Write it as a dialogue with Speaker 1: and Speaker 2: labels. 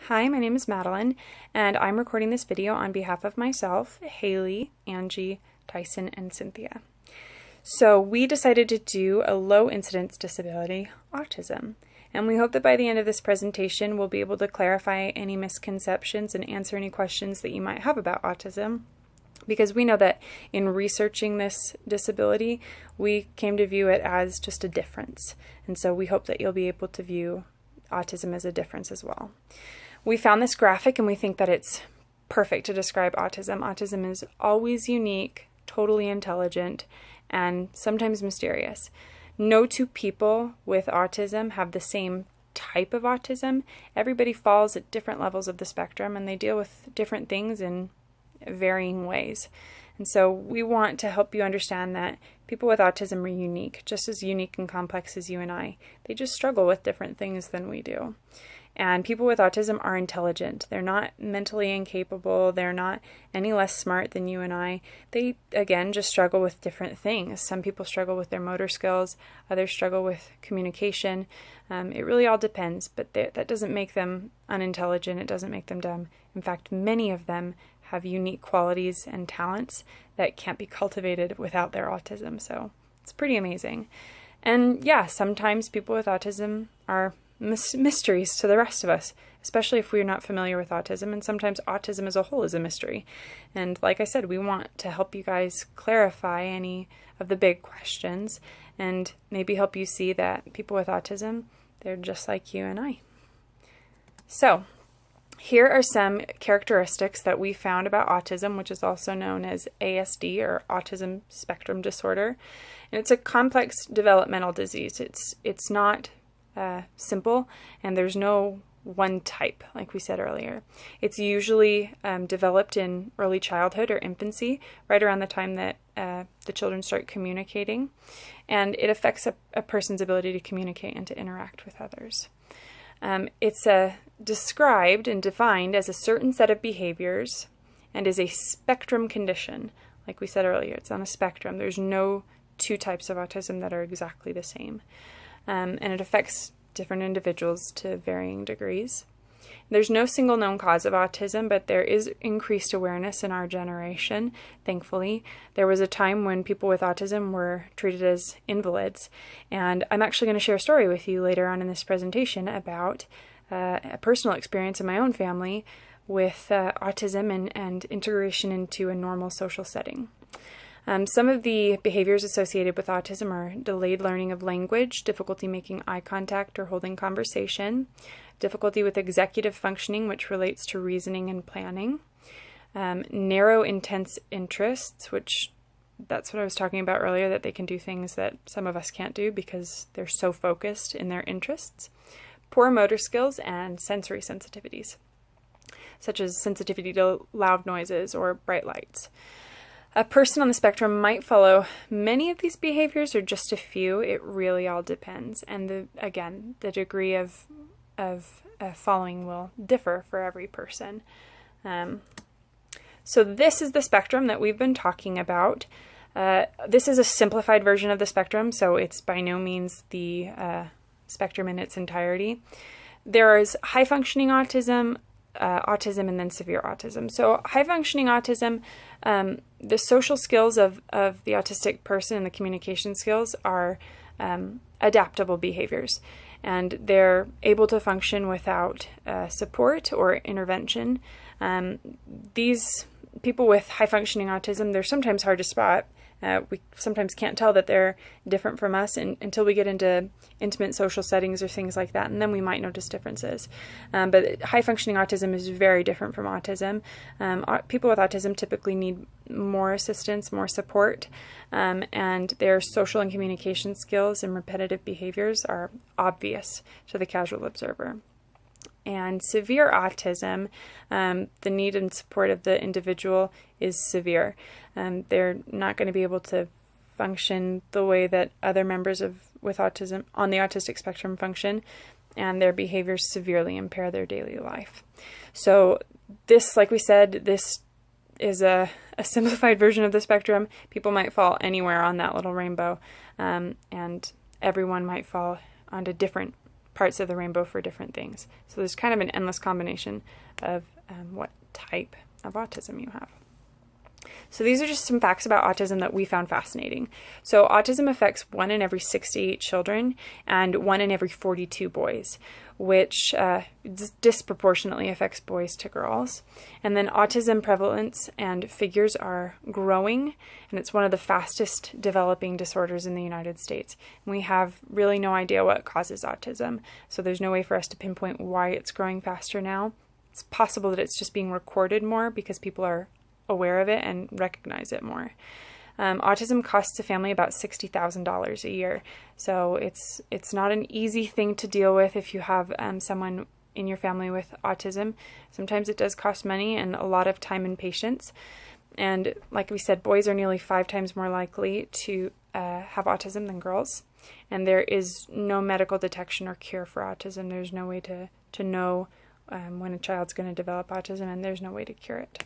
Speaker 1: Hi, my name is Madeline, and I'm recording this video on behalf of myself, Haley, Angie, Tyson, and Cynthia. So we decided to do a low incidence disability, autism, and we hope that by the end of this presentation we'll be able to clarify any misconceptions and answer any questions that you might have about autism, because we know that in researching this disability, we came to view it as just a difference, and so we hope that you'll be able to view autism as a difference as well. We found this graphic and we think that it's perfect to describe autism. Autism is always unique, totally intelligent, and sometimes mysterious. No two people with autism have the same type of autism. Everybody falls at different levels of the spectrum and they deal with different things in varying ways. And so we want to help you understand that people with autism are unique, just as unique and complex as you and I. They just struggle with different things than we do. And people with autism are intelligent. They're not mentally incapable. They're not any less smart than you and I. They, again, just struggle with different things. Some people struggle with their motor skills. Others struggle with communication. It really all depends, but that doesn't make them unintelligent. It doesn't make them dumb. In fact, many of them have unique qualities and talents that can't be cultivated without their autism. So it's pretty amazing. And yeah, sometimes people with autism are mysteries to the rest of us, especially if we're not familiar with autism, and sometimes autism as a whole is a mystery. And like I said, we want to help you guys clarify any of the big questions and maybe help you see that people with autism, they're just like you and I. So here are some characteristics that we found about autism, which is also known as ASD, or autism spectrum disorder. And it's a complex developmental disease. It's not simple, and there's no one type, like we said earlier. It's usually developed in early childhood or infancy, right around the time that the children start communicating, and it affects a person's ability to communicate and to interact with others. It's described and defined as a certain set of behaviors and is a spectrum condition. Like we said earlier, it's on a spectrum. There's no two types of autism that are exactly the same. And it affects different individuals to varying degrees. There's no single known cause of autism, but there is increased awareness in our generation, thankfully. There was a time when people with autism were treated as invalids, and I'm actually going to share a story with you later on in this presentation about a personal experience in my own family with autism and integration into a normal social setting. Some of the behaviors associated with autism are delayed learning of language, difficulty making eye contact or holding conversation, difficulty with executive functioning, which relates to reasoning and planning, narrow, intense interests, which that's what I was talking about earlier, that they can do things that some of us can't do because they're so focused in their interests, poor motor skills, and sensory sensitivities, such as sensitivity to loud noises or bright lights. A person on the spectrum might follow many of these behaviors or just a few. It really all depends. And the degree of following will differ for every person. So this is the spectrum that we've been talking about. This is a simplified version of the spectrum, so it's by no means the spectrum in its entirety. There is high-functioning autism, and then severe autism. So high-functioning autism, the social skills of the autistic person and the communication skills are adaptable behaviors, and they're able to function without support or intervention. These people with high-functioning autism, they're sometimes hard to spot. We sometimes can't tell that they're different from us until we get into intimate social settings or things like that, and then we might notice differences. But high-functioning autism is very different from autism. People with autism typically need more assistance, more support, and their social and communication skills and repetitive behaviors are obvious to the casual observer. And severe autism, the need and support of the individual is severe. They're not going to be able to function the way that other members with autism on the autistic spectrum function, and their behaviors severely impair their daily life. So this, like we said, this is a simplified version of the spectrum. People might fall anywhere on that little rainbow, and everyone might fall onto different parts of the rainbow for different things. So there's kind of an endless combination of what type of autism you have. So these are just some facts about autism that we found fascinating. So autism affects 1 in every 68 children and 1 in every 42 boys, which disproportionately affects boys to girls. And then autism prevalence and figures are growing, and it's one of the fastest developing disorders in the United States. And we have really no idea what causes autism, so there's no way for us to pinpoint why it's growing faster now. It's possible that it's just being recorded more because people are aware of it and recognize it more. Autism costs a family about $60,000 a year, so it's not an easy thing to deal with if you have someone in your family with autism. Sometimes it does cost money and a lot of time and patience. And like we said, boys are nearly 5 times more likely to have autism than girls. And there is no medical detection or cure for autism. There's no way to know when a child's going to develop autism, and there's no way to cure it.